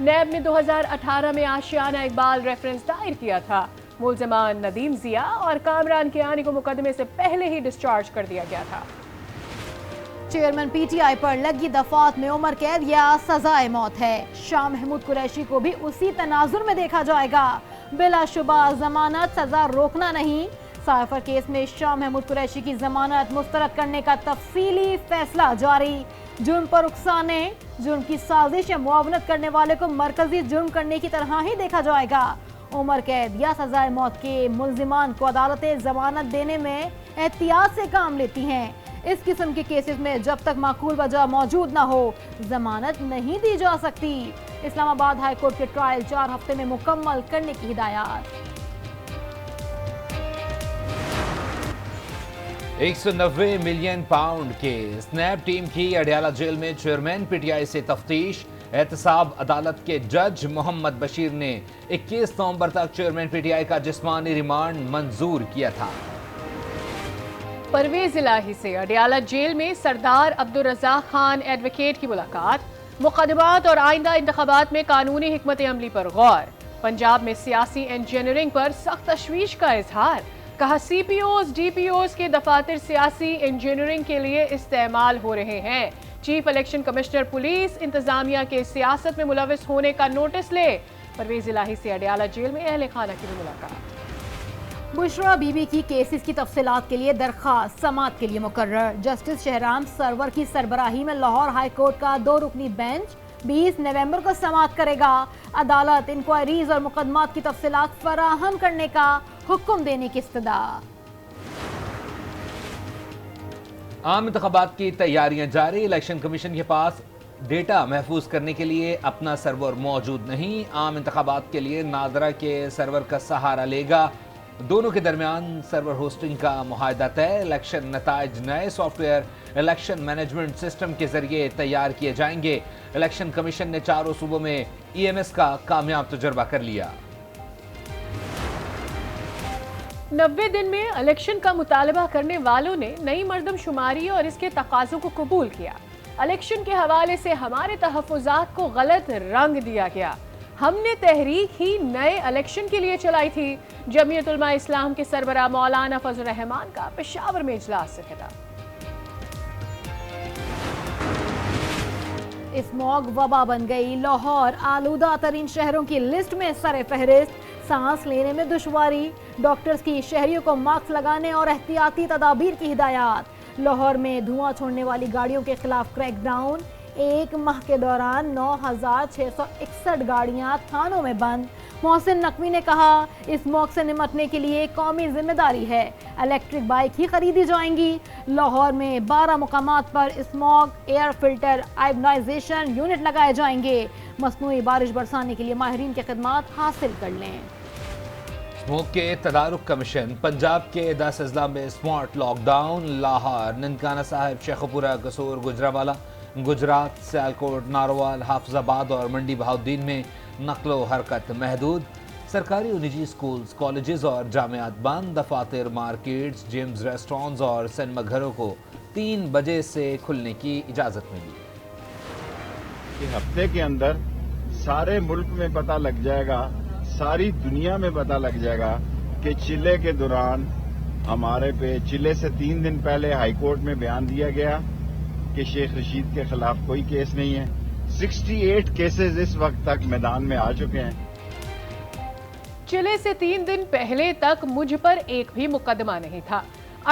NAB نے 2018 میں Ashiana Iqbal reference دائر کیا تھا۔ ملزمان ندیم ضیا اور کامران کیانی کو مقدمے سے پہلے ہی ڈسچارج کر دیا گیا تھا۔ چیئرمین پی ٹی آئی پر لگی دفعات میں عمر قید یا سزائے موت ہے۔ شاہ محمود قریشی کو بھی اسی تناظر میں دیکھا جائے گا۔ بلا شبہ ضمانت سزا روکنا نہیں۔ سائفر کیس میں شاہ محمود قریشی کی ضمانت مسترد کرنے کا تفصیلی فیصلہ جاری۔ جرم پر اکسانے، جرم کی سازش یا معاونت کرنے والے کو مرکزی جرم کرنے کی طرح ہی دیکھا جائے گا۔ عمر قید یا سزائے موت کے ملزمان کو عدالتیں ضمانت دینے میں احتیاط سے کام لیتی ہیں۔ اس قسم کے کیسز میں جب تک معقول وجہ موجود نہ ہو ضمانت نہیں دی جا سکتی۔ اسلام آباد ہائی کورٹ کے ٹرائل 4 ہفتے میں مکمل کرنے کی ہدایات۔ 190 ملین پاؤنڈ کے سنیپ ٹیم کی اڈیالہ جیل میں چیئرمین پی ٹی آئی سے تفتیش۔ احتساب عدالت کے جج محمد بشیر نے 21 نومبر تک چیئرمین پی ٹی آئی کا جسمانی ریمانڈ منظور کیا تھا۔ پرویز الہی سے اڈیالہ جیل میں سردار عبدالرزاق خان ایڈوکیٹ کی ملاقات۔ مقدمات اور آئندہ انتخابات میں قانونی حکمت عملی پر غور۔ پنجاب میں سیاسی انجینئرنگ پر سخت تشویش کا اظہار۔ کہا C P Os D P Os کے دفاتر سیاسی انجینئرنگ کے لیے استعمال ہو رہے ہیں۔ چیف الیکشن کمشنر پولیس انتظامیہ کے سیاست میں ملوث ہونے کا نوٹس لے۔ پرویز الہی سے اڈیالہ جیل میں اہل خانہ کی بھی ملاقات۔ بشرا بی بی کی کیسز کی تفصیلات کے لیے درخواست سماعت کے لیے مقرر۔ جسٹس شہرام سرور کی سربراہی میں لاہور ہائی کورٹ کا 2 رکنی بینچ 20 نومبر کو سماعت کرے گا۔ عدالت انکوائریز اور مقدمات کی تفصیلات فراہم کرنے کا حکم دینے کی استدعا۔ عام انتخابات کی تیاریاں جاری۔ الیکشن کمیشن کے پاس ڈیٹا محفوظ کرنے کے لیے اپنا سرور موجود نہیں۔ عام انتخابات کے لیے نادرا کے سرور کا سہارا لے گا۔ دونوں کے درمیان سرور ہوسٹنگ کا معاہدہ طے۔ الیکشن نتائج نئے soft where election management system کے ذریعے تیار کیے جائیں گے۔ الیکشن کمیشن نے 4 صوبوں میں ای ایم ایس کا کامیاب تجربہ کر لیا۔ 90 دن میں الیکشن کا مطالبہ کرنے والوں نے نئی مردم شماری اور اس کے تقاضوں کو قبول کیا۔ الیکشن کے حوالے سے ہمارے تحفظات کو غلط رنگ دیا گیا۔ ہم نے تحریک ہی نئے الیکشن کے لیے چلائی تھی۔ جمعیت علماء اسلام کے سربراہ مولانا فضل الرحمان کا پشاور میں اجلاس سے خطاب۔ اسموگ وبا بن گئی۔ لاہور آلودہ ترین شہروں کی لسٹ میں سر فہرست۔ سانس لینے میں دشواری۔ ڈاکٹرز کی شہریوں کو ماسک لگانے اور احتیاطی تدابیر کی ہدایات۔ لاہور میں دھواں چھوڑنے والی گاڑیوں کے خلاف کریک ڈاؤن۔ 1 ماہ کے دوران 9661 گاڑیاں تھانوں میں بند۔ محسن نقوی نے کہا اسموگ سے نمٹنے کے لیے قومی ذمہ داری ہے۔ الیکٹرک بائک ہی خریدی جائیں گی۔ لاہور میں 12 مقامات پر اسموگ ایئر فلٹر آئبنائزیشن یونٹ لگائے جائیں گے۔ مصنوعی بارش برسانے کے لیے ماہرین کی خدمات حاصل کر لیں۔ اسموگ کے تدارک کمیشن۔ پنجاب کے 10 اضلاع میں smart lockdown. Lahore, Nankana Sahib, Sheikhupura, قصور، گجرانوالہ، گجرات، سیالکوٹ، ناروال، حافظ آباد اور منڈی بہاؤالدین میں نقل و حرکت محدود۔ سرکاری و نجی سکولز، کالجز اور جامعات بند۔ دفاتر، مارکیٹس، جمز، ریسٹورانٹس اور سینما گھروں کو 3 بجے سے کھلنے کی اجازت ملی۔ ہفتے کے اندر سارے ملک میں پتہ لگ جائے گا، ساری دنیا میں پتہ لگ جائے گا کہ چلے کے دوران ہمارے پہ چلے سے 3 دن پہلے ہائی کورٹ میں بیان دیا گیا کہ شیخ رشید کے خلاف کوئی کیس نہیں ہے۔ 68 کیسز اس وقت تک میدان میں آ چکے ہیں۔ چلے سے 3 دن پہلے تک مجھ پر ایک بھی مقدمہ نہیں تھا۔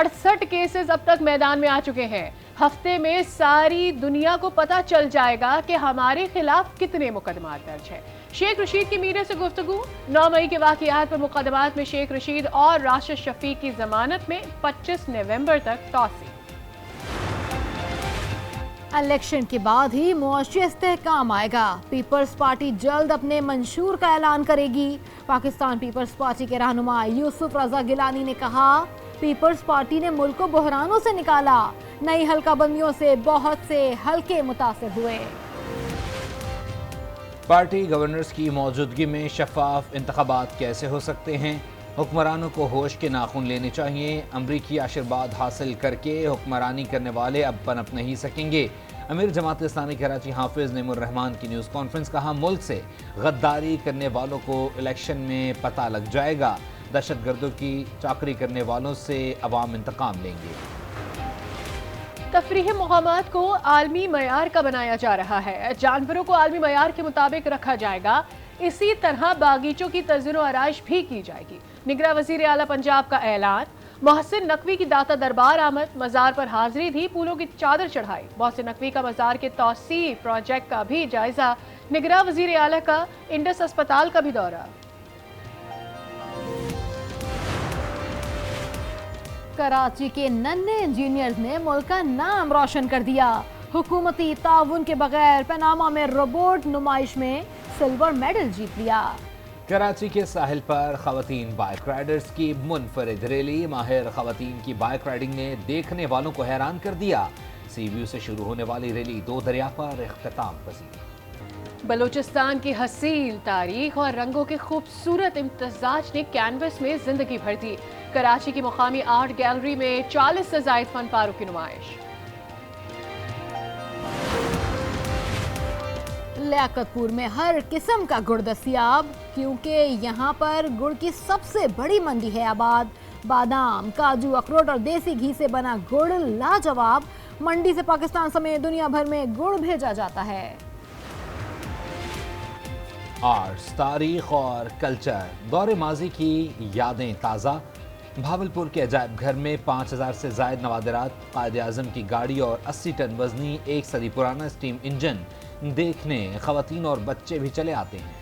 68 کیسز اب تک میدان میں آ چکے ہیں۔ ہفتے میں ساری دنیا کو پتہ چل جائے گا کہ ہمارے خلاف کتنے مقدمات درج ہیں۔ شیخ رشید کی میڈیا سے گفتگو۔ 9 مئی کے واقعات پر مقدمات میں شیخ رشید اور راشد شفیق کی ضمانت میں 25 نومبر تک توسیع۔ الیکشن کے بعد ہی معاشی استحکام آئے گا۔ پیپلز پارٹی جلد اپنے منشور کا اعلان کرے گی۔ پاکستان پیپلز پارٹی کے رہنما یوسف رضا گیلانی نے کہا پیپلز پارٹی نے ملک کو بحرانوں سے نکالا۔ نئی حلقہ بندیوں سے بہت سے حلقے متاثر ہوئے۔ پارٹی گورنرز کی موجودگی میں شفاف انتخابات کیسے ہو سکتے ہیں؟ حکمرانوں کو ہوش کے ناخن لینے چاہیے۔ امریکی آشیرواد حاصل کر کے حکمرانی کرنے والے اب پنپ نہیں سکیں گے۔ امیر جماعت اسلامی کراچی حافظ نعیم الرحمان کی نیوز کانفرنس، کہا ملک سے غداری کرنے والوں کو الیکشن میں پتہ لگ جائے گا، دہشت گردوں کی چاکری کرنے والوں سے عوام انتقام لیں گے۔ تفریحی مقامات کو عالمی معیار کا بنایا جا رہا ہے، جانوروں کو عالمی معیار کے مطابق رکھا جائے گا، اسی طرح باغیچوں کی تزئین و آرائش بھی کی جائے گی۔ نگراں وزیر اعلیٰ پنجاب کا اعلان، محسن نقوی کی داتا دربار آمد، مزار پر حاضری دی، پھولوں کی چادر چڑھائی۔ محسن نقوی کا مزار کے توسیع پروجیکٹ کا بھی جائزہ، نگراں وزیر اعلیٰ کا انڈس اسپتال کا بھی دورہ۔ کراچی کے ننھے انجینئرز نے ملک کا نام روشن کر دیا، حکومتی تعاون کے بغیر پاناما میں روبوٹ نمائش میں سلور میڈل جیت لیا۔ کراچی کے ساحل پر خواتین بائیک رائڈرز کی منفرد ریلی، ماہر خواتین کی بائیک رائڈنگ نے دیکھنے والوں کو حیران کر دیا۔ سی ویو سے شروع ہونے والی ریلی 2 دریا پر اختتام پذیر۔ بلوچستان کی حسین تاریخ اور رنگوں کے خوبصورت امتزاج نے کینوس میں زندگی بھر دی۔ کراچی کی مقامی آرٹ گیلری میں 40 سے زائد فن پاروں کی نمائش۔ لیاقت پور میں ہر قسم کا گڑ دستیاب، کیونکہ یہاں پر گڑ کی سب سے بڑی منڈی ہے آباد۔ بادام، کاجو، اخروٹ اور دیسی گھی سے بنا گڑ لاجواب، منڈی سے پاکستان سمیت دنیا بھر میں گڑ بھیجا جاتا ہے۔ آرٹس، تاریخ اور کلچر، دور ماضی کی یادیں تازہ۔ بھاولپور کے عجائب گھر میں 5000 سے زائد نوادرات، قائد اعظم کی گاڑی اور 80 ٹن وزنی 1 صدی پرانا اسٹیم انجن دیکھنے خواتین اور بچے بھی چلے آتے ہیں۔